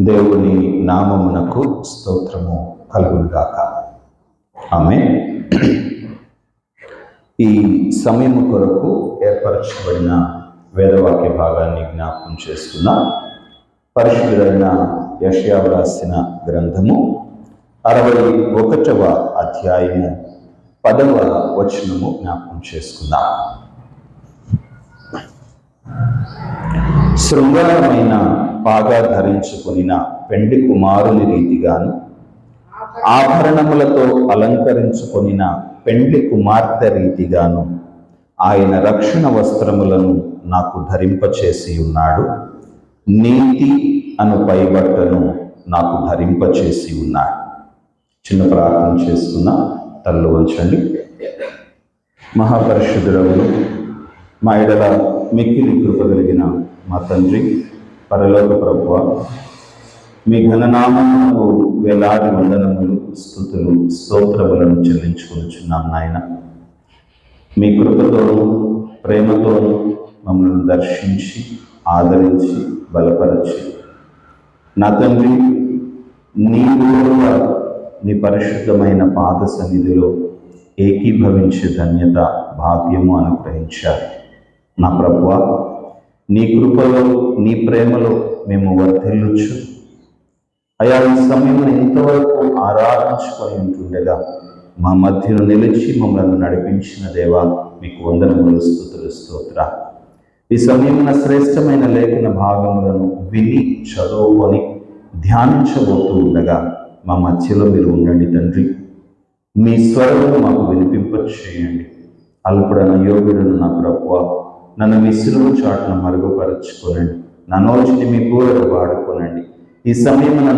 దేవుని నామమునకు స్తోత్రము కలుగునుగాక. ఆమేన్. ఈ సమయము కొరకు ఏర్పరచబడిన వేదవాక్య భాగాన్ని జ్ఞాపకం చేసుకున్నాం. పరిశుద్ధుడైన యెషయా రాసిన గ్రంథము 61వ అధ్యాయము 10వ వచనము జ్ఞాపకం చేసుకున్నాం. శృంగారమైన పాగా ధరించుకొనిన పెండ్లి కుమారుని రీతిగాను, ఆభరణములతో అలంకరించుకొనిన పెండ్లి కుమార్తె రీతిగాను ఆయన రక్షణ వస్త్రములను నాకు ధరింపచేసి ఉన్నాడు. నీతి అను పైబట్టను నాకు ధరింపచేసి ఉన్నాడు. చిన్న ప్రార్థన చేసుకున్నా, తల్లు వంచండి. మహాపరిశుద్ధుడవును, మా ఎడల మిక్కిలి కృప కలిగిన మా తండ్రి, పరలోక ప్రభువా, మీ ఘననామమునకు వేలాది వందనములు, స్తుతులు, స్తోత్రములను చెల్లించుకొనుచున్నాం నాయన. మీ కృపతోనూ ప్రేమతోనూ మమ్మల్ని దర్శించి ఆదరించి బలపరచి, నా తండ్రి, నీ విలువ నీ పరిశుద్ధమైన పాద సన్నిధిలో ఏకీభవించే ధన్యత భాగ్యము అనుగ్రహించారు. నా ప్రభువా, నీ కృపలో నీ ప్రేమలో మేము వర్ధిల్లుచు అయా ఈ సమయంలో ఇంతవరకు ఆరాధించుకొని ఉంటుండగా మా మధ్యను నిలిచి మమ్మల్ని నడిపించిన దేవా, మీకు వందనములు, స్తుతులు, స్తోత్ర. ఈ సమయమున శ్రేష్టమైన లేఖన భాగములను విని చదువుకొని ధ్యానించబోతూ ఉండగా మా మధ్యలో మీరు ఉండండి తండ్రి. మీ స్వరము మాకు వినిపింపచేయండి. అల్పుడన యోగుడును నా ప్రభువా, నన్ను మీ సిలువ చాటును మరుగుపరచుకోనండి. నా నోటిని మీ పూరకు వాడుకోనండి. ఈ సమయమున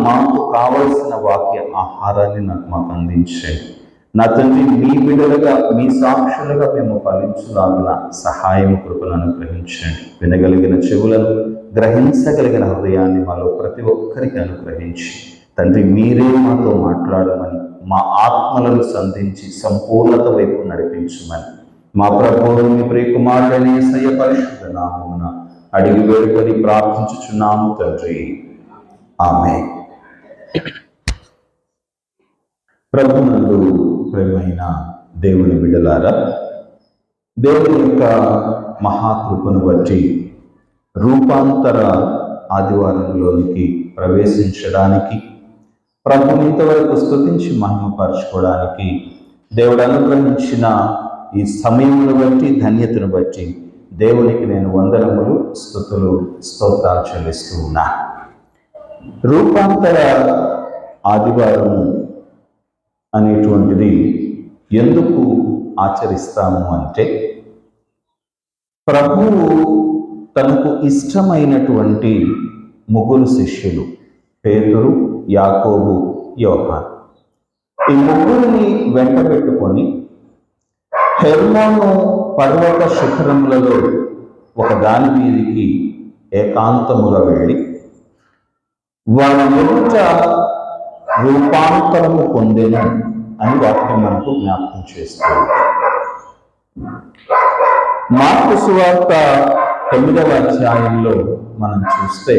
మాకు కావలసిన వాక్య ఆహారాన్ని మాకు అందించండి. నా తండ్రి, మీ బిడ్డలుగా మీ సాక్షులుగా మేము ఫలించులాగున సహాయం కృపను అనుగ్రహించండి. వినగలిగిన చెవులను, గ్రహించగలిగిన హృదయాన్ని మాలో ప్రతి ఒక్కరికి అనుగ్రహించి తండ్రి, మీరే మాతో మాట్లాడమని, మా ఆత్మలను సంధించి సంపూర్ణత వైపు నడిపించమని మా ప్రభువును మీ ప్రియకుమారుడైన యేసయ్య పరిశుద్ధ నామమున అడిగి వేడుకొని ప్రార్థించుచున్నాము తండ్రి. ఆమేన్. ప్రభునందు ప్రియమైన దేవుని బిడ్డలారా, దేవుని యొక్క మహాకృపను బట్టి రూపాంతర ఆదివారంలోనికి ప్రవేశించడానికి, ప్రభుని ఇంతవరకు స్తుతించి మహిమపరచుకోవడానికి దేవుడు అనుగ్రహించిన ఈ సమయమును బట్టి, ధన్యతను బట్టి దేవునికి నేను వందనములు, స్తుతులు, స్తోత్రాలు చెల్లిస్తూ ఉన్నా. రూపాంతర ఆదివారము అనేటువంటిది ఎందుకు ఆచరిస్తాము అంటే, ప్రభువు తనకు ఇష్టమైనటువంటి ముగ్గురు శిష్యులు పేతురు, యాకోబు, యోహాను, ఈ ముగ్గురిని వెంట పెట్టుకొని హెర్మోను పర్వత శిఖరములలో ఒక దాని మీదికి ఏకాంతముగా వెళ్ళి వారి ఎదుట రూపాంతరము పొందెను అని వాక్యం మనకు జ్ఞాపకం చేస్తుంది. మార్కు సువార్త 9వ అధ్యాయంలో మనం చూస్తే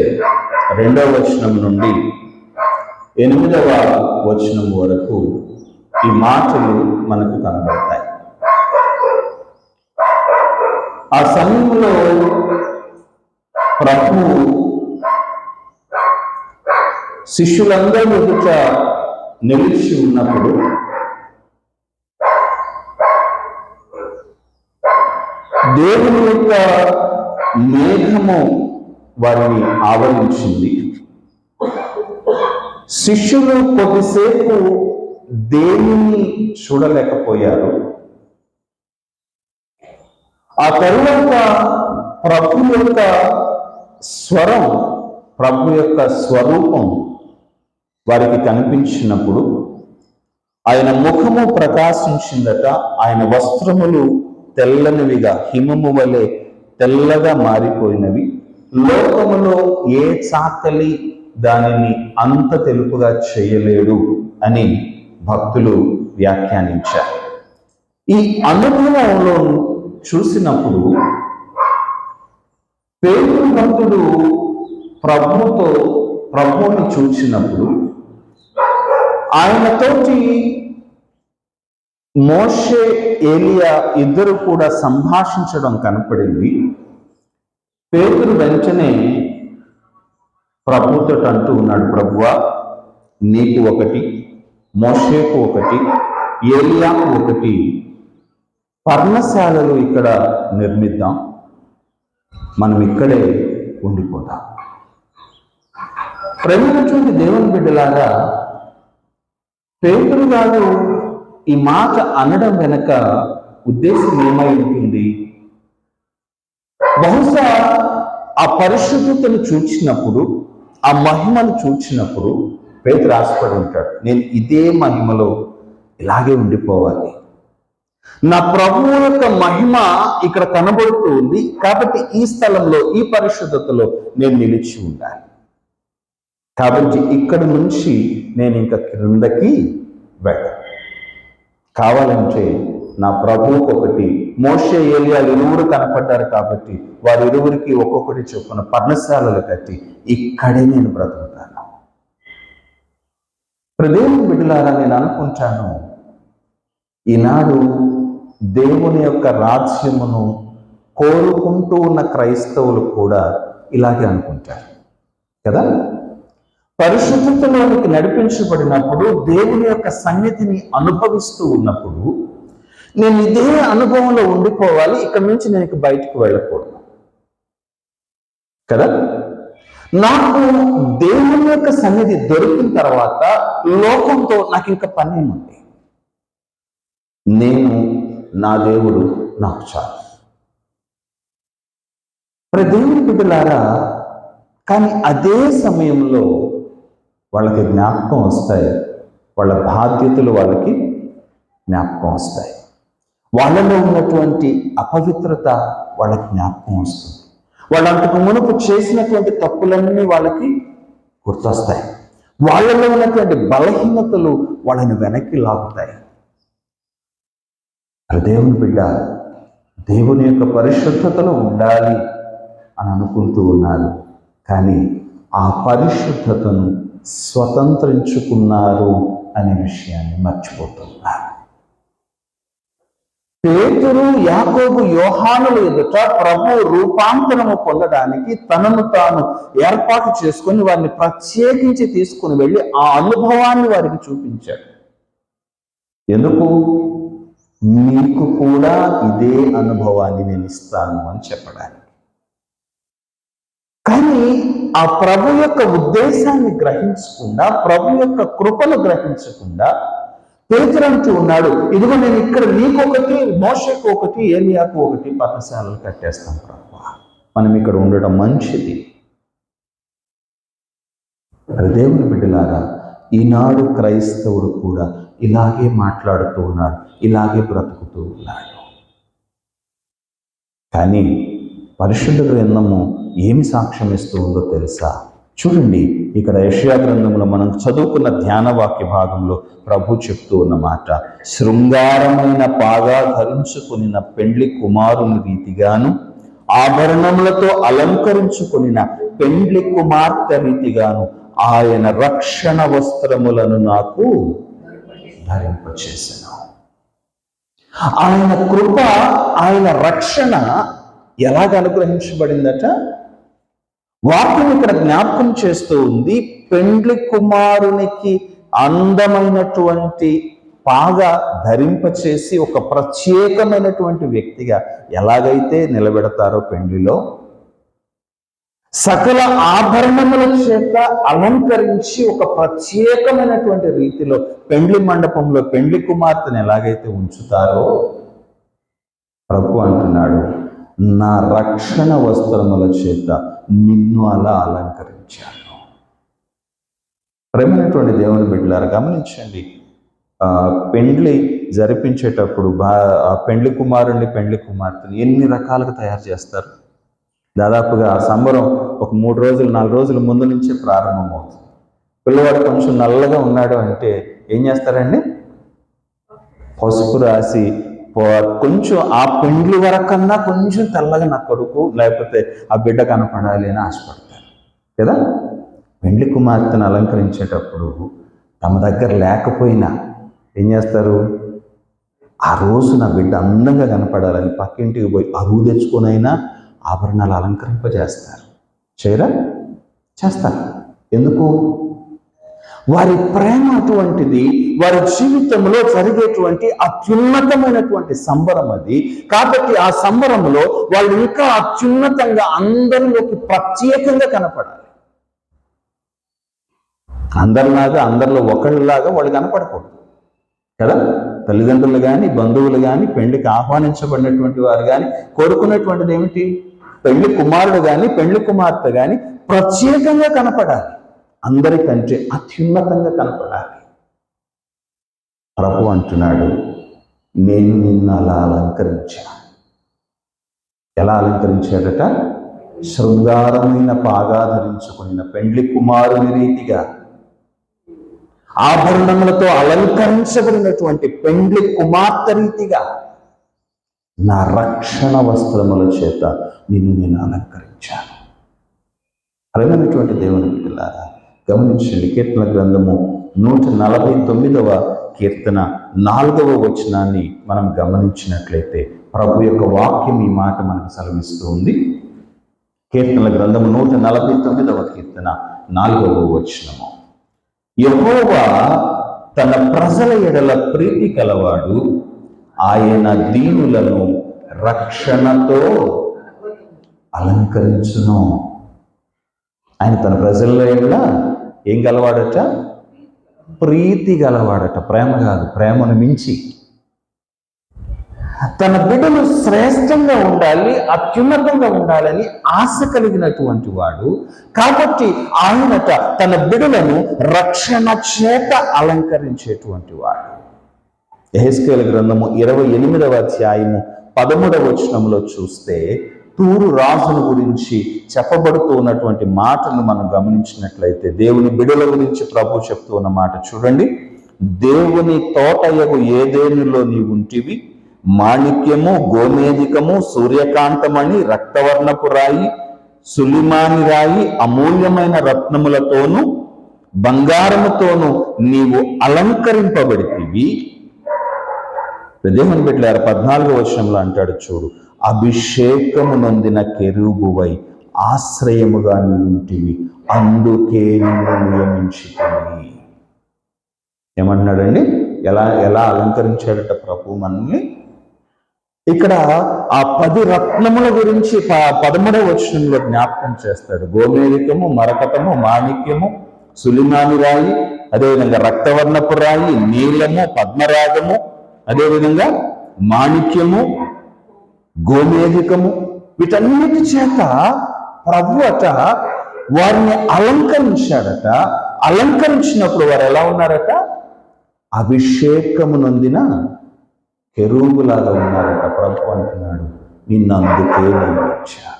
2వ వచనం నుండి 8వ వచనం వరకు ఈ మాటలు మనకు కనబడతాయి. ఆ సమయంలో ప్రభువు శిష్యులందరూ ఎదుట నిలిచి ఉన్నప్పుడు దేవుని యొక్క మేఘము వారిని ఆవరించింది. శిష్యులు కొద్దిసేపు దేవుని చూడలేకపోయారు. ఆ తరువాత ప్రభు యొక్క స్వరం, ప్రభు యొక్క స్వరూపం వారికి కనిపించినప్పుడు ఆయన ముఖము ప్రకాశించిందట. ఆయన వస్త్రములు తెల్లనివిగా, హిమము వలె తెల్లగా మారిపోయినవి. లోకములో ఏ చాకలి దానిని అంత తెలుపుగా చేయలేడు అని భక్తులు వ్యాఖ్యానించారు. ఈ అనుభవంలో చూసినప్పుడు పేతురు భక్తుడు ప్రభువుతో ప్రభువుని చూచినప్పుడు ఆయనతోటి మోషే ఏలియా ఇద్దరు కూడా సంభాషించడం కనపడింది. పేతురు వెంటనే ప్రభుతో అంటూ ఉన్నాడు, ప్రభువా, నీకు ఒకటి, మోషేకు ఒకటి, ఏలియాకు ఒకటి పర్ణశాలలు ఇక్కడ నిర్మిద్దాం, మనం ఇక్కడే ఉండిపోతాం. ప్రేమైనటువంటి దేవుని బిడ్డలారా, పేతురు గారు ఈ మాట అనడం వెనక ఉద్దేశం ఏమై ఉంటుంది? బహుశా ఆ పరిశుద్ధతను చూచినప్పుడు, ఆ మహిమను చూచినప్పుడు పేతురు ఆశపడి ఉంటాడు, నేను ఇదే మహిమలో ఇలాగే ఉండిపోవాలి. నా ప్రభువు యొక్క మహిమ ఇక్కడ కనబడుతూ ఉంది కాబట్టి ఈ స్థలంలో, ఈ పరిశుద్ధతలో నేను నిలిచి ఉండాలి. కాబట్టి ఇక్కడి నుంచి నేను ఇంకా క్రిందకి వెళ్ళను. కావాలంటే నా ప్రభువుకు ఒకటి, మోషే ఏలియాలు ఇరువురు కనపడ్డారు కాబట్టి వారిరువురికి ఒక్కొక్కటి చొప్పున పర్ణశాలలు కట్టి ఇక్కడే నేను బ్రతుకుతాను. దేవుని బిడ్డలారా, నేను అనుకుంటాను, ఈనాడు దేవుని యొక్క రాజ్యమును కోరుకుంటూ ఉన్న క్రైస్తవులు కూడా ఇలాగే అనుకుంటారు కదా. పరిశుద్ధతలోనికి నడిపించబడినప్పుడు, దేవుని యొక్క సన్నిధిని అనుభవిస్తూ ఉన్నప్పుడు, నేను ఇదే అనుభవంలో ఉండిపోవాలి, ఇక్కడ నుంచి నేను బయటకు వెళ్ళకూడదు కదా. నాకు దేవుని యొక్క సన్నిధి దొరికిన తర్వాత లోకంతో నాకు ఇంకా పని ఏముంది? నేను, నా దేవుడు నాకు చాలు. దేవుని బిడ్డలారా, కానీ అదే సమయంలో వాళ్ళకి జ్ఞాపకం వస్తాయి, వాళ్ళ బాధ్యతలు వాళ్ళకి జ్ఞాపకం వస్తాయి, వాళ్ళలో ఉన్నటువంటి అపవిత్రత వాళ్ళకి జ్ఞాపకం వస్తుంది, వాళ్ళు అంతకు మునుపు చేసినటువంటి తప్పులన్నీ వాళ్ళకి గుర్తొస్తాయి, వాళ్ళలో ఉన్నటువంటి బలహీనతలు వాళ్ళని వెనక్కి లాగుతాయి. దేవుని బిడ్డ దేవుని యొక్క పరిశుద్ధతలో ఉండాలి అని అనుకుంటూ ఉన్నారు, కానీ ఆ పరిశుద్ధతను స్వతంత్రించుకున్నారు అనే విషయాన్ని మర్చిపోతున్నారు. పేతురు, యాకోబు, యోహానుల ఎదుట ప్రభు రూపాంతరము పొందడానికి తనను తాను ఏర్పాటు చేసుకొని వారిని ప్రత్యేకించి తీసుకుని వెళ్ళి ఆ అనుభవాన్ని వారికి చూపించాడు. ఎందుకు? మీకు కూడా ఇదే అనుభవాన్ని నేను ఇస్తాను అని చెప్పడానికి. కానీ ఆ ప్రభు యొక్క ఉద్దేశాన్ని గ్రహించకుండా, ప్రభు యొక్క కృపను గ్రహించకుండా పేతురు అంటూ ఉన్నాడు, ఇదిగో నేను ఇక్కడ నీకొకటి, మోషేకు ఒకటి, ఏలియాకు ఒకటి పర్ణశాలలు కట్టేస్తాను ప్రభు, మనం ఇక్కడ ఉండడం మంచిది. దేవుని బిడ్డలారా, ఈనాడు క్రైస్తవుడు కూడా ఇలాగే మాట్లాడుతూ ఉన్నాడు, ఇలాగే బ్రతుకుతూ ఉన్నాడు. కానీ పరిశుద్ధ గ్రంథము ఏమి సాక్ష్యం ఇస్తూ ఉందో తెలుసా? చూడండి, ఇక్కడ యెషయా గ్రంథంలో మనం చదువుకున్న ధ్యాన వాక్య భాగంలో ప్రభు చెప్తూ ఉన్న మాట, శృంగారమైన పాగా ధరించుకొనిన పెండ్లి కుమారుని రీతిగాను, ఆభరణములతో అలంకరించుకొనిన పెండ్లి కుమార్తె రీతిగాను ఆయన రక్షణ వస్త్రములను నాకు ధరింపచేసెను. ఆయన కృప, ఆయన రక్షణ ఎలాగ అనుగ్రహించబడిందట? వాక్యం ఇక్కడ జ్ఞాపకం చేస్తూ ఉంది, పెండ్లి కుమారునికి అందమైనటువంటి పాగా ధరింపచేసి ఒక ప్రత్యేకమైనటువంటి వ్యక్తిగా ఎలాగైతే నిలబెడతారో పెండ్లిలో, సకల ఆభరణముల చేత అలంకరించి ఒక ప్రత్యేకమైనటువంటి రీతిలో పెండ్లి మండపంలో పెండ్లి కుమార్తెను ఎలాగైతే ఉంచుతారో, ప్రభు అంటున్నాడు, నా రక్షణ వస్త్రముల చేత నిన్ను అలా అలంకరించాను. ప్రేమైనటువంటి దేవుని బిడ్డలారా, గమనించండి, పెండ్లి జరిపించేటప్పుడు పెండ్లి కుమారుణ్ణి, పెండ్లి కుమార్తెని ఎన్ని రకాలుగా తయారు చేస్తారు? దాదాపుగా ఆ సంబరం ఒక 3 రోజులు 4 రోజుల ముందు నుంచే ప్రారంభమవుతుంది. పిల్లవాడు కొంచెం నల్లగా ఉన్నాడు అంటే ఏం చేస్తారండి? పసుపు రాసి కొంచెం ఆ పెండ్లి వరకన్నా కొంచెం తెల్లగా నా కొడుకు, లేకపోతే ఆ బిడ్డ కనపడాలి అని ఆశపడతారు కదా. పెండ్లి కుమార్తెను అలంకరించేటప్పుడు తమ దగ్గర లేకపోయినా ఏం చేస్తారు? ఆ రోజు నా బిడ్డ అందంగా కనపడాలని పక్కింటికి పోయి అరువు తెచ్చుకొనైనా ఆభరణాలు అలంకరింపజేస్తారు. చేయరా? చేస్తారు. ఎందుకు? వారి ప్రేమ అటువంటిది. వారి జీవితంలో జరిగేటువంటి అత్యున్నతమైనటువంటి సంబరం అది. కాబట్టి ఆ సంబరంలో వాళ్ళు ఇంకా అత్యున్నతంగా అందరిలోకి ప్రత్యేకంగా కనపడాలి. అందరిలాగా, అందరిలో ఒకళ్ళలాగా వాళ్ళు కనపడకూడదు కదా. తల్లిదండ్రులు కానీ, బంధువులు కానీ, పెళ్లికి ఆహ్వానించబడినటువంటి వారు కానీ కోరుకున్నటువంటిది ఏమిటి? పెళ్లి కుమారుడు కానీ, పెళ్లి కుమార్తె కానీ ప్రత్యేకంగా కనపడాలి, అందరికంటే అత్యున్నతంగా కనపడాలి. ప్రభు అంటున్నాడు, నేను నిన్ను అలా అలంకరించాను. ఎలా అలంకరించాడట? శృంగారమైన పాగా ధరించుకున్న పెండ్లి కుమారుని రీతిగా, ఆభరణములతో అలంకరించబడినటువంటి పెండ్లి కుమార్తె రీతిగా నా రక్షణ వస్త్రముల చేత నిన్ను నేను అలంకరించాను. ప్రేమైనటువంటి దేవుని బిడ్డలారా, గమనించండి. కీర్తన గ్రంథము 149వ కీర్తన 4వ వచనాన్ని మనం గమనించినట్లయితే ప్రభు యొక్క వాక్యం ఈ మాట మనకు సెలవిస్తూ ఉంది. కీర్తనల గ్రంథము 149వ కీర్తన 4వ వచనము, యెహోవా తన ప్రజల ఎడల ప్రీతి కలవాడు, ఆయన దీనులను రక్షణతో అలంకరించును. ఆయన తన ప్రజల ఎడల ఏం గలవాడట? ప్రీతి గలవాడట. ప్రేమ కాదు, ప్రేమను మించి. తన బిడ్డలు శ్రేష్టంగా ఉండాలి, అత్యున్నతంగా ఉండాలని ఆశ కలిగినటువంటి వాడు. కాబట్టి ఆయనట తన బిడ్డలను రక్షణ చేత అలంకరించేటువంటి వాడు. యెహెజ్కేలు గ్రంథము 28వ అధ్యాయము 13వ వచనంలో చూస్తే తూరు రాజుల గురించి చెప్పబడుతూ ఉన్నటువంటి మాటను మనం గమనించినట్లయితే దేవుని బిడ్డల గురించి ప్రభు చెప్తూ ఉన్న మాట చూడండి. దేవుని తోటయగు ఏదేనులో నీవుంటివి, మాణిక్యము, గోమేధికము, సూర్యకాంతమణి, రక్తవర్ణపు రాయి, సులిమాని రాయి, అమూల్యమైన రత్నములతోనూ బంగారముతోనూ నీవు అలంకరింపబడితివి. దేవుని బిడ్డలారా, 14వ వచనంలో అంటాడు చూడు, అభిషేకము నొందిన కెరూబువై ఆశ్రయముగా నీవుంటివి, అందుకే నిన్ను నియమించుకొని. ఏమన్నాడండి? ఎలా అలంకరించాడట ప్రభు మనల్ని? ఇక్కడ ఆ 10 రత్నముల గురించి 13వ వచనంలో జ్ఞాపకం చేస్తాడు. గోమేధికము, మరకతము, మాణిక్యము, సులిమాని రాయి, అదేవిధంగా రక్తవర్ణపు రాయి, నీలము, పద్మరాగము, అదేవిధంగా మాణిక్యము, గోమేధికము, వీటన్నిటి చేత ప్రభు అట వారిని అలంకరించాడట. అలంకరించినప్పుడు వారు ఎలా ఉన్నారట? అభిషేకము నొందిన కెరూబులాగా ఉన్నారట. ప్రభు అంటున్నాడు, నిన్ను అందుకే నియమించా.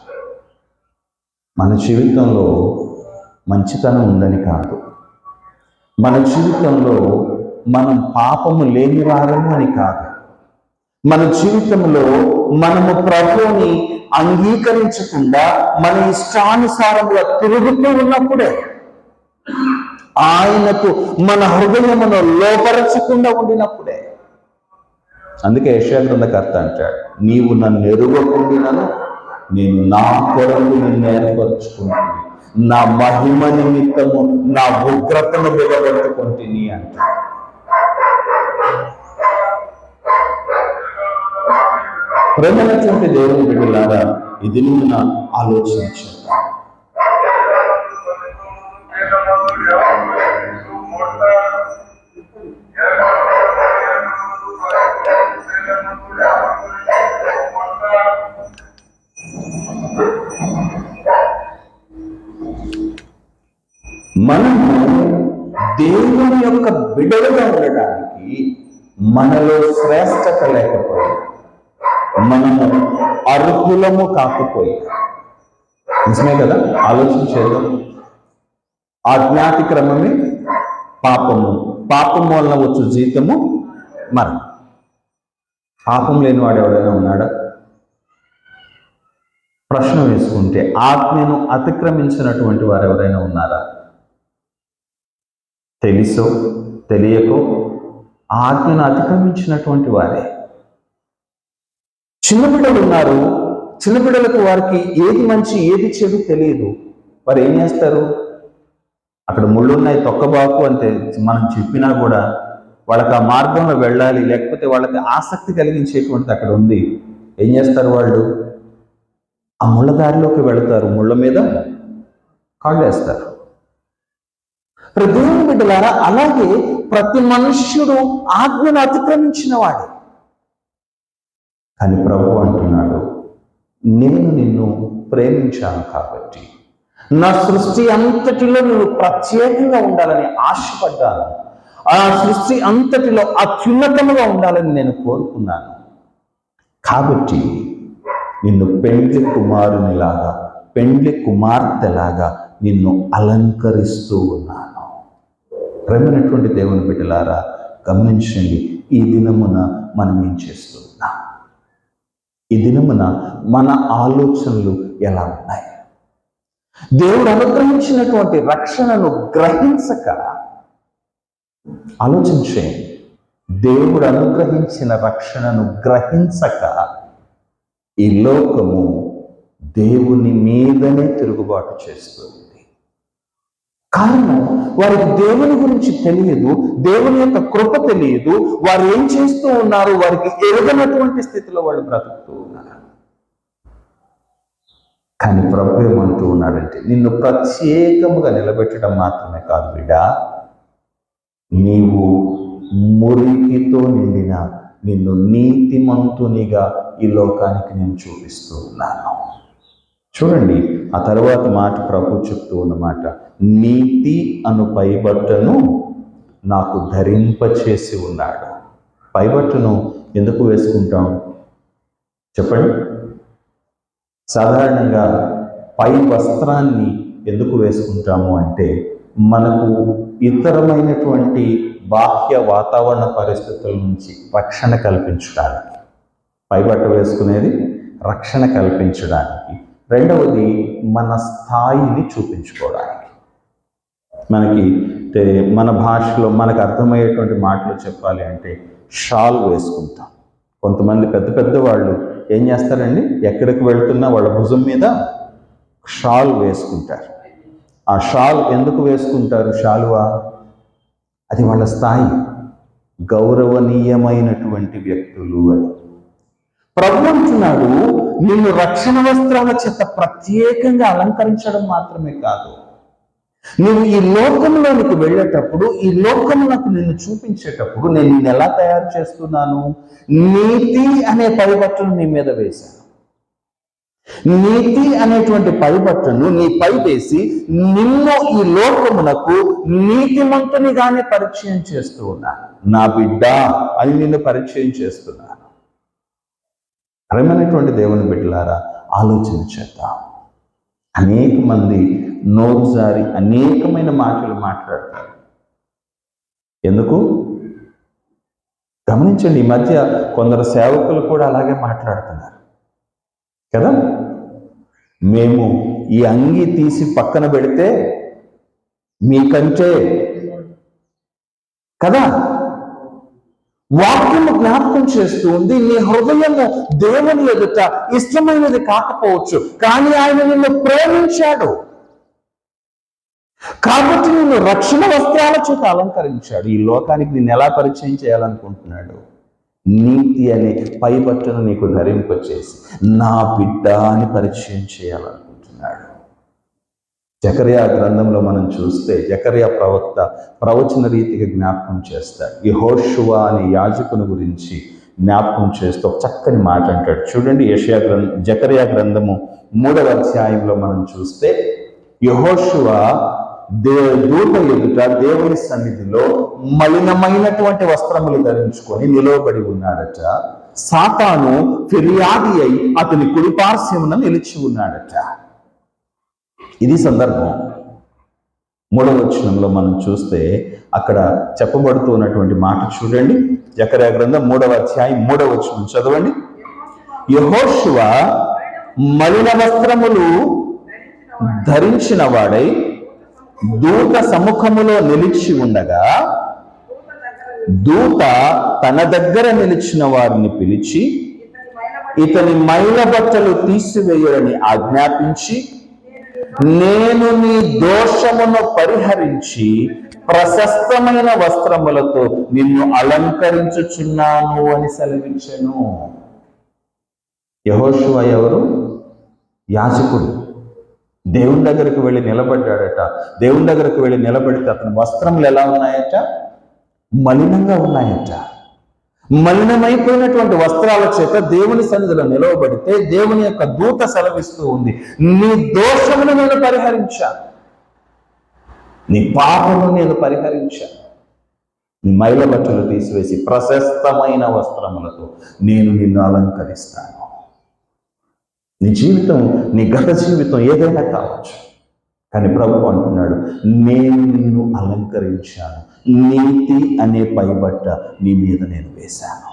మన జీవితంలో మంచితనం ఉందని కాదు, మన జీవితంలో మనం పాపము లేని వారము అని కాదు, మన జీవితంలో మనము ప్రభువుని అంగీకరించకుండా మన ఇష్టానుసారంగా తిరుగుతూ ఉన్నప్పుడే, ఆయనకు మన హృదయమును లోపరచకుండా ఉండినప్పుడే. అందుకే యెషయా గ్రంథకర్త అంటాడు, నీవు నన్ను ఎరుగకుండినను నేను నా కొరకు నిన్ను ఏర్పరచుకుంటుని, నా మహిమ నిమిత్తము నా ఉగ్రతను బిగబెట్టుకుంటుని అంటాడు. ప్రేమైనటువంటి దేవుని బిడ్డలారా, ఇది నిన్న ఆలోచించాను. మనము దేవుని యొక్క బిడ్డలుగా ఉండడానికి మనలో శ్రేష్టత లేకపోయి, మనము అర్హులము కాకపోయి, నిజమే కదా? ఆలోచించేద్దాం. ఆజ్ఞాతిక్రమమే పాపము, పాపం వలన వచ్చు జీతము మరణం. పాపం లేనివాడు ఎవడైనా ఉన్నాడా? ప్రశ్న వేసుకుంటే ఆజ్ఞను అతిక్రమించినటువంటి వారు ఎవరైనా ఉన్నారా? తెలుసో తెలియకో ఆజ్ఞను అతిక్రమించినటువంటి వారే. చిన్నపిల్లలు ఉన్నారు, చిన్నపిల్లలకు వారికి ఏది మంచి ఏది చెడు తెలియదు. వారు ఏం చేస్తారు? అక్కడ ముళ్ళున్నాయి తొక్కబాకు అంటే మనం చెప్పినా కూడా వాళ్ళకి ఆ మార్గంలో వెళ్ళాలి, లేకపోతే వాళ్ళకి ఆసక్తి కలిగించేటువంటిది అక్కడ ఉంది. ఏం చేస్తారు? వాళ్ళు ఆ ముళ్ళ దారిలోకి వెళతారు, ముళ్ళ మీద కాళ్ళు వేస్తారు. దేవుని బిడ్డలారా, అలాగే ప్రతి మనుష్యుడు ఆజ్ఞను అతిక్రమించిన వాడే. కానీ ప్రభు అంటున్నాడు, నేను నిన్ను ప్రేమించాను కాబట్టి, నా సృష్టి అంతటిలో నువ్వు ప్రత్యేకంగా ఉండాలని ఆశపడ్డాను, ఆ సృష్టి అంతటిలో అత్యున్నతముగా ఉండాలని నేను కోరుకున్నాను. కాబట్టి నిన్ను పెండ్లి కుమారునిలాగా, పెండ్లి కుమార్తెలాగా నిన్ను అలంకరిస్తూ ఉన్నాను. ప్రేమైనటువంటి దేవుని బిడ్డలారా, గమనించండి, ఈ దినమున మనం ఏం చేస్తున్నాం? ఈ దినమున మన ఆలోచనలు ఎలా ఉన్నాయి? దేవుడు అనుగ్రహించినటువంటి రక్షణను గ్రహించక ఆలోచించే, దేవుడు అనుగ్రహించిన రక్షణను గ్రహించక ఈ లోకము దేవుని మీదనే తిరుగుబాటు చేస్తుంది. కారణం, వారికి దేవుని గురించి తెలియదు, దేవుని యొక్క కృప తెలియదు. వారు ఏం చేస్తూ ఉన్నారు? వారికి ఎరుగనటువంటి స్థితిలో వాళ్ళు బ్రతుకుతూ ఉన్నారు. కానీ ప్రభు ఏమంటూ ఉన్నాడంటే, నిన్ను ప్రత్యేకముగా నిలబెట్టడం మాత్రమే కాదు బిడ్డ, నీవు మురికితో నిండిన నిన్ను నీతిమంతునిగా ఈ లోకానికి నేను చూపిస్తూ ఉన్నాను. చూడండి, ఆ తర్వాత మాట ప్రభు చెప్తూ ఉన్నమాట, నీతి అను పైబట్టను నాకు ధరింపచేసి ఉన్నాడు. పైబట్టను ఎందుకు వేసుకుంటాం చెప్పండి? సాధారణంగా పై వస్త్రాన్ని ఎందుకు వేసుకుంటాము అంటే, మనకు ఇతరమైనటువంటి బాహ్య వాతావరణ పరిస్థితుల నుంచి రక్షణ కల్పించడానికి. పైబట్ట వేసుకునేది రక్షణ కల్పించడానికి. రెండవది, మన స్థాయిని చూపించుకోవడానికి. మనకి మన భాషలో మనకు అర్థమయ్యేటువంటి మాటలు చెప్పాలి అంటే షాల్ వేసుకుంటాం. కొంతమంది పెద్ద పెద్ద వాళ్ళు ఏం చేస్తారండి, ఎక్కడికి వెళ్తున్నా వాళ్ళ భుజం మీద షాల్ వేసుకుంటారు. ఆ షాల్ ఎందుకు వేసుకుంటారు? షాలువా, అది వాళ్ళ స్థాయి, గౌరవనీయమైనటువంటి వ్యక్తులు అని. ప్రభు అంటున్నాడు, నిన్ను రక్షణ వస్త్రాల చేత ప్రత్యేకంగా అలంకరించడం మాత్రమే కాదు, నువ్వు ఈ లోకంలోనికి వెళ్ళేటప్పుడు, ఈ లోకములకు నిన్ను చూపించేటప్పుడు నేను నిన్ను ఎలా తయారు చేస్తున్నాను? నీతి అనే పైబట్టను నీ మీద వేశాను. నీతి అనేటువంటి పైబట్టను నీ పై వేసి నిన్ను ఈ లోకమునకు నీతిమంతునిగానే పరిచయం చేస్తూ ఉన్నాను. నా బిడ్డ అని నిన్ను పరిచయం చేస్తున్నాను. ప్రేమైనటువంటి దేవుని బిడ్డలారా, ఆలోచన చేద్దాం. అనేక మంది నోరు జారి అనేకమైన మాటలు మాట్లాడతారు. ఎందుకు? గమనించండి, ఈ మధ్య కొందరు సేవకులు కూడా అలాగే మాట్లాడుతున్నారు కదా. మేము ఈ అంగి తీసి పక్కన పెడితే మీకంటే కదా, వాక్యము జ్ఞాపకం చేస్తూ ఉంది, నీ హృదయము దేవుని ఎదుట ఇష్టమైనది కాకపోవచ్చు, కానీ ఆయన నిన్ను ప్రేమించాడు కాబట్టి నిన్ను రక్షణ వస్త్రాల చేత అలంకరించాడు. ఈ లోకానికి నిన్ను ఎలా పరిచయం చేయాలనుకుంటున్నాడు? నీతి అనే పైబట్టను నీకు ధరింపచేసి నా బిడ్డ అని పరిచయం చేయాలనుకుంటున్నాడు. జకర్యా గ్రంథంలో మనం చూస్తే, జకర్యా ప్రవక్త ప్రవచన రీతిగా జ్ఞాపకం చేస్తాడు. యెహోషువ అనే యాజకుని గురించి జ్ఞాపకం చేస్తూ ఒక చక్కని మాట అంటాడు. చూడండి, జకర్యా గ్రంథము 3వ అధ్యాయంలో మనం చూస్తే, యెహోషువ దూత ఎదుట దేవుని సన్నిధిలో మలినమైనటువంటి వస్త్రములు ధరించుకొని నిలవబడి ఉన్నాడట. సాతాను ఫిర్యాది అయి అతని కుడిపార్శ్వమున నిలిచి ఉన్నాడట. ఇది సందర్భం. 3వ వచనంలో మనం చూస్తే అక్కడ చెప్పబడుతూ ఉన్నటువంటి మాట చూడండి. జకర్యా గ్రంథం 3వ అధ్యాయం 3వ వచనం చదవండి. యెహోషువ మలిన వస్త్రములు ధరించిన వాడై దూత సముఖములో నిలిచి ఉండగా దూత తన దగ్గర నిలిచిన వారిని పిలిచి ఇతని మైల బట్టలు తీసివేయని ఆజ్ఞాపించి, నేను నీ దోషమును పరిహరించి ప్రశస్తమైన వస్త్రములతో నిన్ను అలంకరించుచున్నాను అని సెలవించెను. యెహోషువ ఎవరు? యాజకుడు. దేవుని దగ్గరకు వెళ్ళి నిలబడ్డాడట. దేవుని దగ్గరకు వెళ్ళి నిలబడితే అతని వస్త్రములు ఎలా ఉన్నాయట? మలినంగా ఉన్నాయట. మలినమైపోయినటువంటి వస్త్రాల చేత దేవుని సన్నిధిలో నిలవబడితే దేవుని యొక్క దూత సెలవిస్తూ ఉంది, నీ దోషమును నేను పరిహరించాను, నీ పాపమును నేను పరిహరించాను, నీ మైల బట్టలు తీసివేసి ప్రశస్తమైన వస్త్రములతో నేను నిన్ను అలంకరిస్తాను. నీ జీవితం, నీ గత జీవితం ఏదైనా కావచ్చు, కానీ ప్రభు అంటున్నాడు, నేను నిన్ను అలంకరించాను, నీతి అనే పైబట్ట నీ మీద నేను వేశాను.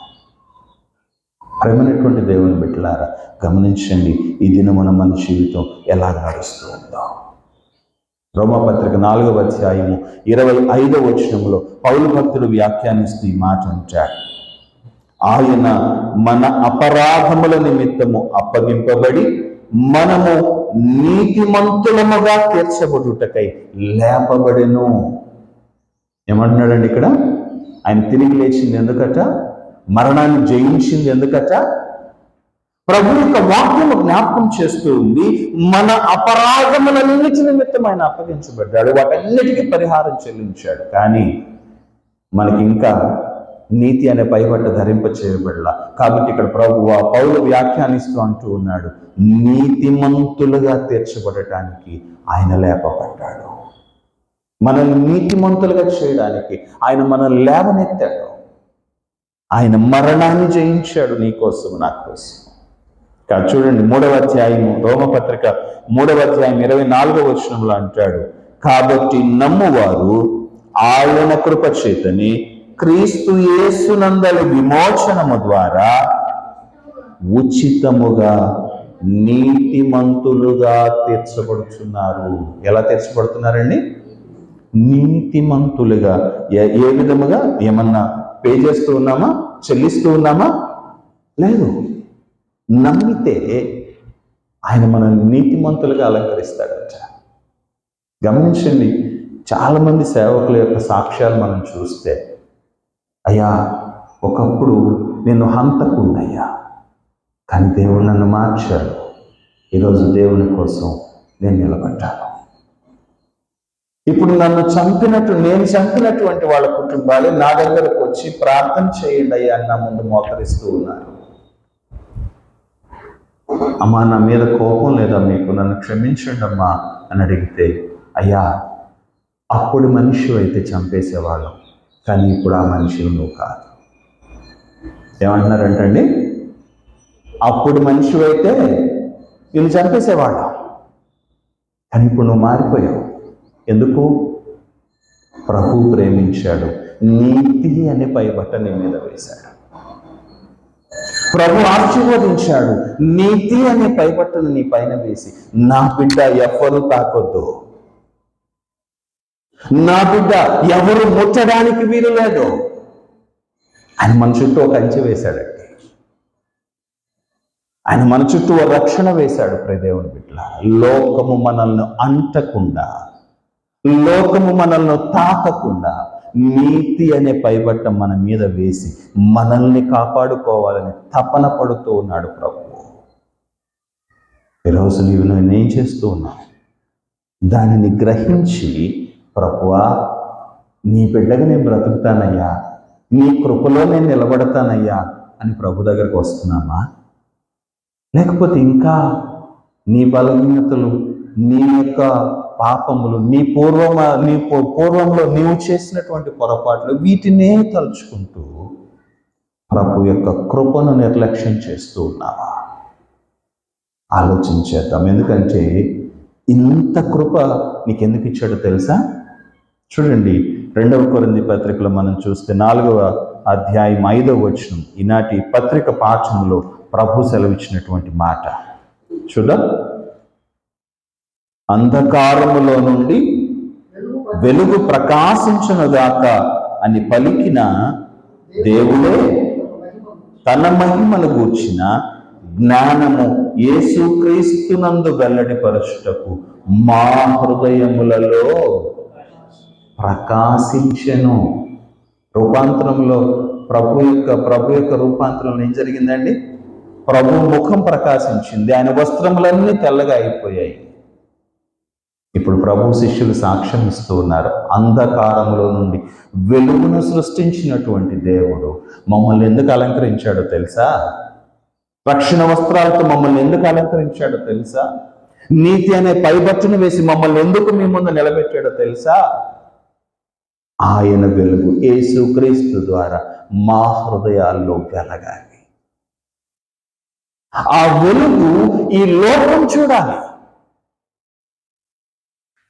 ప్రేమైనటువంటి దేవుని బిడ్డలారా, గమనించండి, ఈ దినమున మన జీవితం ఎలా నడుస్తూ ఉందో. రోమాపత్రిక 4వ అధ్యాయము 25వ వచనంలో పౌలు భక్తుడు వ్యాఖ్యానిస్తూ ఈ మాట అంటాడు, ఆయన మన అపరాధముల నిమిత్తము అప్పగింపబడి మనము నీతిమంతులముగా తీర్చబడుటకై లేపబడెను. ఏమంటున్నాడండి ఇక్కడ? ఆయన తిరిగి లేచింది ఎందుకట? మరణాన్ని జయించింది ఎందుకట? ప్రభు యొక్క వాక్యము జ్ఞాపకం చేస్తూ ఉంది, మన అపరాధములన్నిటి నిమిత్తం ఆయన అప్పగించబడ్డాడు, వాటన్నిటికీ పరిహారం చెల్లించాడు. కానీ మనకి ఇంకా నీతి అనే పైబట్ట ధరింప చేయబడలా. కాబట్టి ఇక్కడ పౌలు వ్యాఖ్యానిస్తూ అంటూ ఉన్నాడు, నీతిమంతులుగా తీర్చబడటానికి ఆయన లేపబడ్డాడు. మనల్ని నీతిమంతులుగా చేయడానికి ఆయన మనల్ని లేవనెత్తాడు. ఆయన మరణాన్ని జయించాడు నీ కోసం, నా కోసం. చూడండి 3వ అధ్యాయము, రోమపత్రిక 3వ అధ్యాయం 24వ వచనంలో అంటాడు, కాబట్టి నమ్మువారు ఆయన కృప చేతని క్రీస్తు యేసునందలి విమోచనము ద్వారా ఉచితముగా నీతిమంతులుగా తీర్చబడుతున్నారు. ఎలా తీర్చబడుతున్నారండి? నీతిమంతులుగా. ఏ విధముగా? ఏమన్నా పే చేస్తూ ఉన్నామా? చెల్లిస్తూ ఉన్నామా? లేదు. నమ్మితే ఆయన మనల్ని నీతిమంతులుగా అలంకరిస్తాడట. గమనించండి, చాలామంది సేవకుల యొక్క సాక్ష్యాలు మనం చూస్తే, అయ్యా ఒకప్పుడు నేను హంతకుండయ్యా, కానీ దేవుడు నన్ను మార్చాడు, ఈరోజు దేవుని కోసం నేను నిలబడ్డాను. ఇప్పుడు నేను చంపినటువంటి వాళ్ళ కుటుంబాలు నా దగ్గరకు వచ్చి ప్రార్థన చేయండి అయ్యా అని నా ముందు మోకరిస్తూ ఉన్నారు. అమ్మా, నా మీద కోపం లేదా మీకు, నన్ను క్షమించండి అమ్మా అని అడిగితే, అయ్యా అప్పుడు మనిషి అయితే చంపేసేవాళ్ళం, కానీ ఇప్పుడు ఆ మనిషిని నువ్వు కాదు. ఏమంటున్నారంటండి? అప్పుడు మనిషి అయితే వీళ్ళు చంపేసేవాళ్ళం, కానీ ఇప్పుడు నువ్వు మారిపోయావు. ఎందుకు? ప్రభు ప్రేమించాడు, నీతి అనే పైబట్ట నీ మీద వేశాడు. ప్రభు ఆశీర్వదించాడు, నీతి అనే పైబట్టను నీ పైన వేసి, నా బిడ్డ ఎవరు తాకొద్దు, నా బిడ్డ ఎవరు ముట్టడానికి వీలు లేదు. ఆయన మన చుట్టూ ఒక కంచె వేశాడండి. ఆయన మన చుట్టూ ఒక రక్షణ వేశాడు. ప్రియదేవుని బిడ్డ, లోకము మనల్ని అంటకుండా, లోకము మనల్ని తాకకుండా నీతి అనే పైబట్ట మన మీద వేసి మనల్ని కాపాడుకోవాలని తపన పడుతూ ఉన్నాడు ప్రభు. ఈరోజు నేనేం చేస్తూ ఉన్నాను? దానిని గ్రహించి, ప్రభువా నీ బిడ్డగా నేను బ్రతుకుతానయ్యా, నీ కృపలో నేను నిలబడతానయ్యా అని ప్రభు దగ్గరకు వస్తున్నామా? లేకపోతే ఇంకా నీ బలహీనతలు, నీ యొక్క పాపములు, నీ పూర్వంలో నీవు చేసినటువంటి పొరపాట్లు, వీటినే తలుచుకుంటూ ప్రభు యొక్క కృపను నిర్లక్ష్యం చేస్తూ ఉన్నావా? ఆలోచించేద్దాం. ఎందుకంటే ఇంత కృప నీకెందుకు ఇచ్చాడో తెలుసా? చూడండి, 2వ కొరింథీ పత్రికలో మనం చూస్తే 4వ అధ్యాయం 5వ వచనం, ఈనాటి పత్రిక పాఠంలో ప్రభు సెలవిచ్చినటువంటి మాట చూద్దాం. అంధకారములో నుండి వెలుగు ప్రకాశించునుగాక అని పలికిన దేవుడే తన మహిమను గూర్చిన జ్ఞానము యేసుక్రీస్తునందు వెల్లడిపరచుటకు మా హృదయములలో ప్రకాశించెను. రూపాంతరంలో ప్రభు యొక్క రూపాంతరంలో ఏం జరిగిందండి? ప్రభు ముఖం ప్రకాశించింది, ఆయన వస్త్రములన్నీ తెల్లగా అయిపోయాయి. ఇప్పుడు ప్రభు శిష్యులు సాక్ష్యం ఇస్తూ ఉన్నారు, అంధకారంలో నుండి వెలుగును సృష్టించినటువంటి దేవుడు మమ్మల్ని ఎందుకు అలంకరించాడో తెలుసా? రక్షణ వస్త్రాలతో మమ్మల్ని ఎందుకు అలంకరించాడో తెలుసా? నీతి అనే పైబట్టును వేసి మమ్మల్ని ఎందుకు మీ ముందు నిలబెట్టాడో తెలుసా? ఆయన వెలుగు యేసుక్రీస్తు ద్వారా మా హృదయాల్లో వెలగాలి. ఆ వెలుగు ఈ లోకం చూడాలి.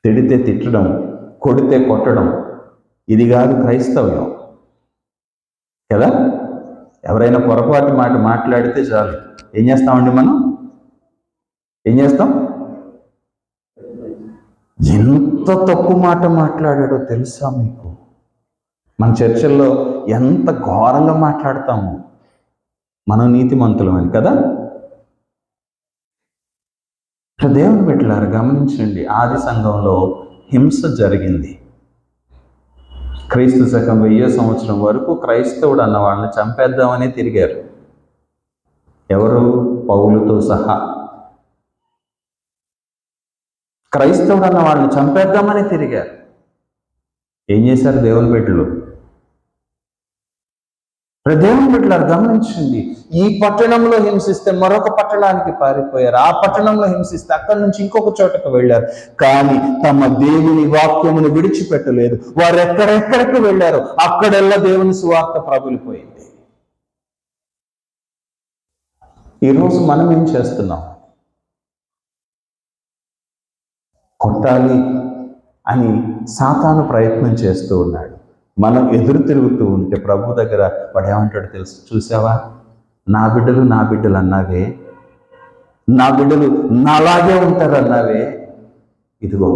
తిడితే తిట్టడం, కొడితే కొట్టడం, ఇది కాదు క్రైస్తవ్యం కదా. ఎవరైనా పొరపాటు మాట మాట్లాడితే చాలు, ఏం చేస్తామండి మనం? ఏం చేస్తాం? ఎంత తక్కువ మాట మాట్లాడాడో తెలుసా మీకు? మన చర్చల్లో ఎంత ఘోరంగా మాట్లాడతాము. మనం నీతిమంతులమని కదా. దేవుని బిడ్డలారా గమనించండి, ఆది సంఘంలో హింస జరిగింది. క్రీస్తు శకం 1000 సంవత్సరం వరకు క్రైస్తవుడు అన్న వాళ్ళని చంపేద్దామని తిరిగారు. ఎవరు? పౌలుతో సహా. క్రైస్తవుడు అన్న వాళ్ళని చంపేద్దామని తిరిగారు. ఏం చేశారు దేవుని బిడ్డలు? దేవుని బిడ్డలారు గమనించండి, ఈ పట్టణంలో హింసిస్తే మరొక పట్టణానికి పారిపోయారు, ఆ పట్టణంలో హింసిస్తే అక్కడి నుంచి ఇంకొక చోటకు వెళ్ళారు. కానీ తమ దేవుని వాక్యమును విడిచిపెట్టలేదు. వారు ఎక్కడెక్కడికి వెళ్ళారు అక్కడెల్లా దేవుని సువార్త ప్రబలిపోయింది. ఈరోజు మనం ఏం చేస్తున్నాం? కొట్టాలి అని సాతాను ప్రయత్నం చేస్తూ ఉన్నాడు. మనం ఎదురు తిరుగుతూ ఉంటే ప్రభు దగ్గర వాడు ఏమంటాడు తెలుసు? చూసావా, నా బిడ్డలు అన్నావే, నా బిడ్డలు నాలాగే ఉంటారు అన్నావే, ఇదిగో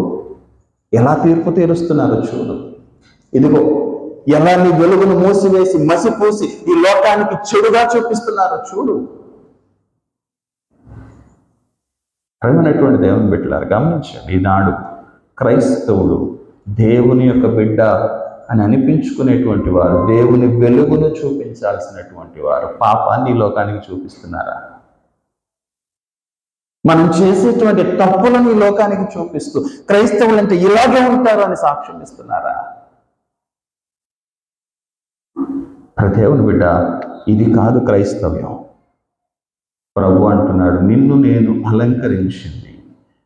ఎలా తీర్పు తీరుస్తున్నారో చూడు. ఇదిగో ఎలా నీ వెలుగును మూసివేసి మసిపూసి ఈ లోకానికి చెడుగా చూపిస్తున్నారో చూడు. ప్రేమైనటువంటి దేవుని బిడ్డలారా గమనించండి, ఈనాడు క్రైస్తవుడు దేవుని యొక్క బిడ్డ అని అనిపించుకునేటువంటి వారు, దేవుని వెలుగును చూపించాల్సినటువంటి వారు పాపాన్ని లోకానికి చూపిస్తున్నారా? మనం చేసేటువంటి తప్పులను ఈ లోకానికి చూపిస్తూ క్రైస్తవులు అంటే ఇలాగే ఉంటారు అని సాక్ష్యం ఇస్తున్నారా? దేవుని బిడ్డ, ఇది కాదు క్రైస్తవ్యం. ప్రభు అంటున్నాడు, నిన్ను నేను అలంకరించింది,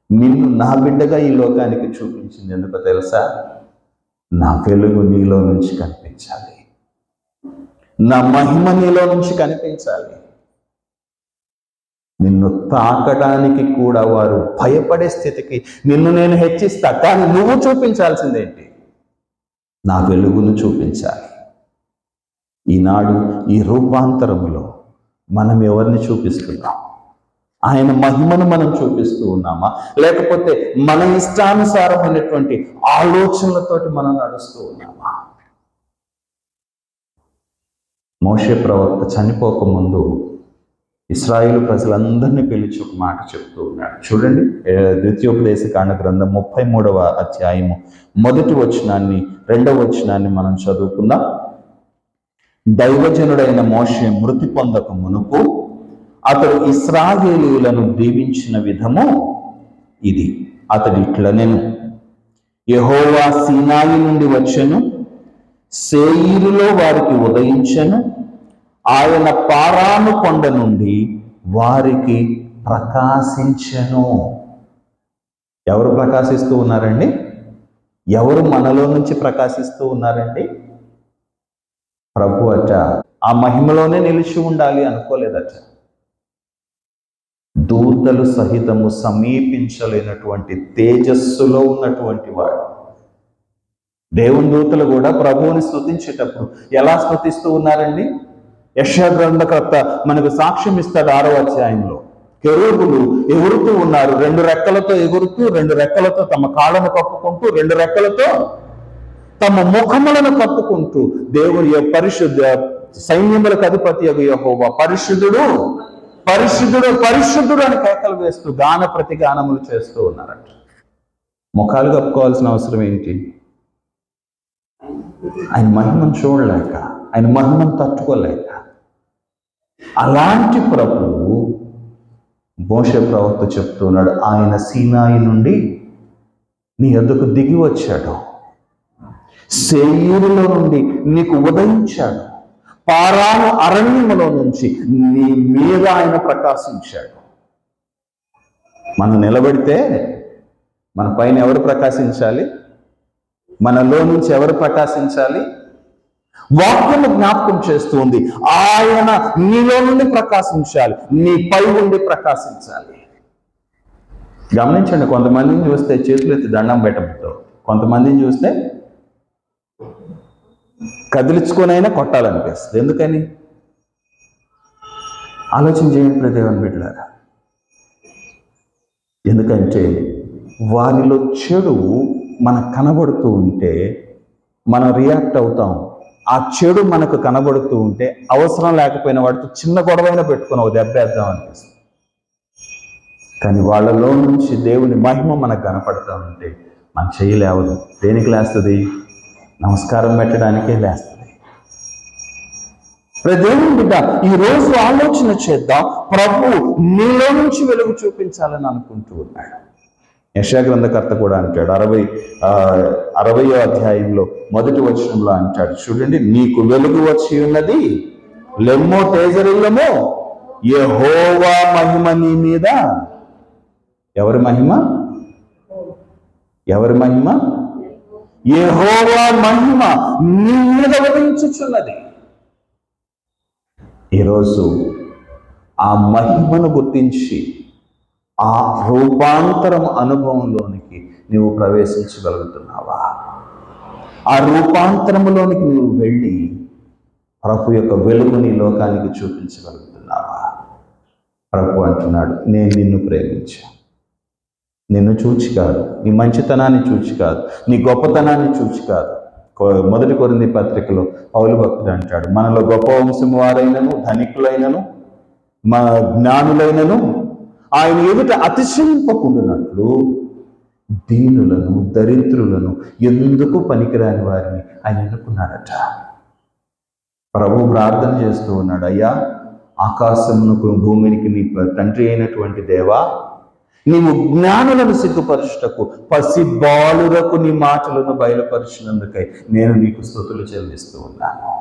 నిన్ను నా బిడ్డగా ఈ లోకానికి చూపించింది ఎందుకో తెలుసా? నా వెలుగు నీలో నుంచి కనిపించాలి, నా మహిమ నీలో నుంచి కనిపించాలి. నిన్ను తాకడానికి కూడా వారు భయపడే స్థితికి నిన్ను నేను హెచ్చిస్తా, కానీ నువ్వు చూపించాల్సిందేంటి? నా వెలుగును చూపించాలి. ఈనాడు ఈ రూపాంతరములో మనం ఎవరిని చూపిస్తున్నాం? ఆయన మహిమను మనం చూపిస్తూ ఉన్నామా, లేకపోతే మన ఇష్టానుసారమైనటువంటి ఆలోచనలతోటి మనం నడుస్తూ ఉన్నామా? మోషే ప్రవక్త చనిపోకముందు ఇశ్రాయేలు ప్రజలందరినీ పిలిచి ఒక మాట చెప్తూ ఉన్నాడు. చూడండి, ద్వితీయోపదేశకాండ గ్రంథం 33వ అధ్యాయము 1వ వచనాన్ని 2వ వచనాన్ని మనం చదువుకుందాం. దైవజనుడైన మోషే మృతి పొందక మునుపు అతడు ఇశ్రాయేలీయులను దీవించిన విధము ఇది. అతడు ఇట్లనెను, యెహోవా సీనాయి నుండి వచ్చెను, సేయీరులో వారికి ఉదయించెను, ఆయన పారాను కొండ నుండి వారికి ప్రకాశించెను. ఎవరు ప్రకాశిస్తూ ఉన్నారండి? ఎవరు మనలో నుంచి ప్రకాశిస్తూ ఉన్నారండి? ప్రభు అట ఆ మహిమలోనే నిలిచి ఉండాలి అనుకోలేదట. దూతలు సహితము సమీపించలేనటువంటి తేజస్సులో ఉన్నటువంటి వాడు. దేవుని దూతలు కూడా ప్రభువుని స్తుతించేటప్పుడు ఎలా స్తుతిస్తూ ఉన్నారండి? యెషయా గ్రంథకర్త మనకు సాక్ష్యం ఇస్తాడు 6వ అధ్యాయంలో. కెరూబులు ఎగురుతూ ఉన్నారు, 2 రెక్కలతో ఎగురుతూ, 2 రెక్కలతో తమ కాళ్ళను కప్పుకుంటూ, 2 రెక్కలతో తమ ముఖములను కప్పుకుంటూ దేవుని పరిశుద్ధ సైన్యములకు అధిపతి యెహోవా పరిశుద్ధుడు పరిశుద్ధుడు పరిశుద్ధుడు అని కేకలు వేస్తూ గాన ప్రతిగానములు చేస్తూ ఉన్నారట. ముఖాలు కప్పుకోవాల్సిన అవసరం ఏంటి? ఆయన మహిమను చూడలేక, ఆయన మహిమను తట్టుకోలేక. అలాంటి ప్రభువు మోషే ప్రవక్త చెప్తున్నాడు, ఆయన సీనాయి నుండి నీ యొద్దకు దిగి వచ్చాడు, శేయీరులో నుండి నీకు ఉదయించాడు, పారాను అరణ్యములో నుంచి నీ మీద ఆయన ప్రకాశించాడు. మనం నిలబడితే మన పైన ఎవరు ప్రకాశించాలి? మనలో నుంచి ఎవరు ప్రకాశించాలి? వాక్యము జ్ఞాపకం చేస్తుంది, ఆయన నీలో నుండి ప్రకాశించాలి, నీ పై ఉండి ప్రకాశించాలి. గమనించండి, కొంతమందిని చూస్తే చేతులు ఎత్తి దండం పెట్టబోతావు, కొంతమందిని చూస్తే కదిలించుకొనైనా కొట్టాలనిపిస్తుంది. ఎందుకని? ఆలోచన చేయండి దేవుని బిడ్డలారా. ఎందుకంటే వారిలో చెడు మనకు కనబడుతూ ఉంటే మనం రియాక్ట్ అవుతాం. ఆ చెడు మనకు కనబడుతూ ఉంటే అవసరం లేకపోయినా వాటితో చిన్న గొడవైనా పెట్టుకుని ఒక దెబ్బేద్దాం అనిపిస్తుంది. కానీ వాళ్ళలో నుంచి దేవుని మహిమ మనకు కనపడతా ఉంటే మన చేయలేవదు. దేనికి లేస్తుంది? నమస్కారం పెట్టడానికే లేస్తుంది. దేవుని బిడ్డ, ఈరోజు ఆలోచన చేద్దాం. ప్రభు నీలో నుంచి వెలుగు చూపించాలని అనుకుంటూ ఉన్నాడు. యెషయా గ్రంథకర్త కూడా అంటాడు, 60వ అధ్యాయంలో 1వ వచనంలో అంటాడు, చూడండి, నీకు వెలుగు వచ్చి ఉన్నది, లెమ్మో తేజరిల్లమో, యెహోవా మహిమ నీ మీద. ఎవరి మహిమ? ఎవరి మహిమ? యెహోవా మహిమ నీ మీద ఉదయించుచున్నది. ఈరోజు ఆ మహిమను గుర్తించి ఆ రూపాంతరం అనుభవంలోనికి నీవు ప్రవేశించగలుగుతున్నావా? ఆ రూపాంతరంలోనికి నీవు వెళ్ళి ప్రభు యొక్క వెలుగుని లోకానికి చూపించగలుగుతున్నావా? ప్రభు అంటున్నాడు, నేను నిన్ను ప్రేమించాను. నిన్ను చూచి కాదు, నీ మంచితనాన్ని చూచి కాదు, నీ గొప్పతనాన్ని చూచి కాదు. 1 కొరింథీ పత్రికలో పౌలు భక్తుడు అంటాడు, మనలో గొప్ప వంశము వారైనను, ధనికులైనను, మా జ్ఞానులైనను ఆయన ఎదుట అతిశయింపకుండానట్లు దీనులను, దరిద్రులను, ఎందుకు పనికిరాని వారిని ఆయన ఎన్నుకున్నాడట. ప్రభు ప్రార్థన చేస్తూ ఉన్నాడు, అయ్యా, ఆకాశమునకు భూమికి నీ తండ్రి అయినటువంటి దేవా, నీవు జ్ఞానులను సిగ్గుపరచుటకు పసిబాలురకు నీ మాటలను బయలుపరిచినందుకై నేను నీకు స్తుతులు చెల్లిస్తూ ఉన్నాను.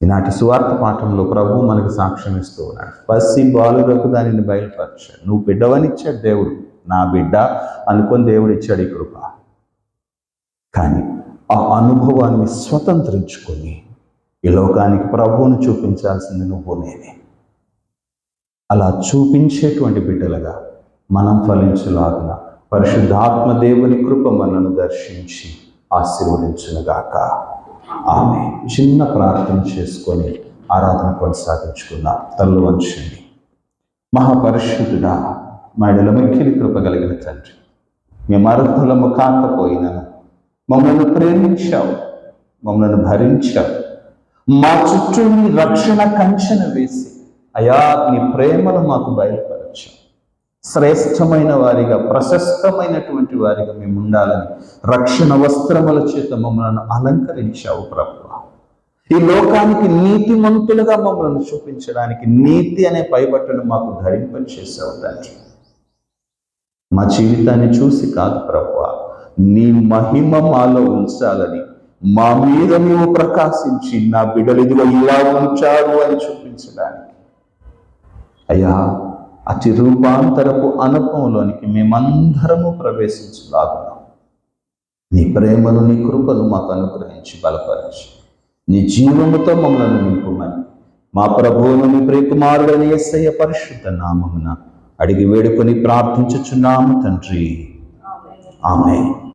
ఈనాటి సువార్త పాఠంలో ప్రభు మనకు సాక్ష్యం ఇస్తూ ఉన్నాడు. పసిబాలురకు దానిని బయలుపరిచాడు. నువ్వు బిడ్డవని ఇచ్చాడు దేవుడు, నా బిడ్డ అనుకొని దేవుడు ఇచ్చాడు ఈ కృప. కానీ ఆ అనుభవాన్ని స్వతంత్రించుకొని ఈ లోకానికి ప్రభువును చూపించాల్సింది నువ్వు నేనే. అలా చూపించేటువంటి బిడ్డలుగా మనం ఫలించలాగున పరిశుద్ధాత్మ దేవుని కృప మనను దర్శించి ఆశీర్వదించునుగాక. ఆమె చిన్న ప్రార్థన చేసుకొని ఆరాధన కొనసాగించుకుందాం. తల్లు వంచండి. మహాపరిశుద్ధుడా, మాడల మిక్కిలి కృప కలిగిన తండ్రి, మేము అర్హులము కాకపోయినను మమ్మల్ని ప్రేమించావు, మమ్మల్ని భరించావు, మా చుట్టూ నీ రక్షణ కంచెను వేసి అయా నీ ప్రేమను మాకు బయలుపరచావు. శ్రేష్టమైన వారిగా, ప్రశస్తమైనటువంటి వారిగా మేము ఉండాలని రక్షణ వస్త్రముల చేత మమ్మల్ని అలంకరించావు ప్రభువా. ఈ లోకానికి నీతిమంతులుగా మమ్మల్ని చూపించడానికి నీతి అనే పైబట్టను మాకు ధరింపని చేసావు తండ్రి. మా జీవితాన్ని చూసి కాదు ప్రభువా, నీ మహిమ మాలో ఉంచాలని, మా మీద నువ్వు ప్రకాశించి నా బిడ్డలు ఇదిగో ఇలా ఉంచారు అని చూపించడానికి అయ్యా, అతి రూపాంతరపు అనుభవంలోనికి మేమందరము ప్రవేశించలాగున్నాం. నీ ప్రేమను, నీ కృపను మాకు అనుగ్రహించి బలపరచి నీ జీవముతో మమ్మల్ని నింపుమని మా ప్రభువును నీ ప్రియకుమారుడైన యేసయ్య పరిశుద్ధ నామమున అడిగి వేడుకొని ప్రార్థించుచున్నాము తండ్రి. ఆమేన్.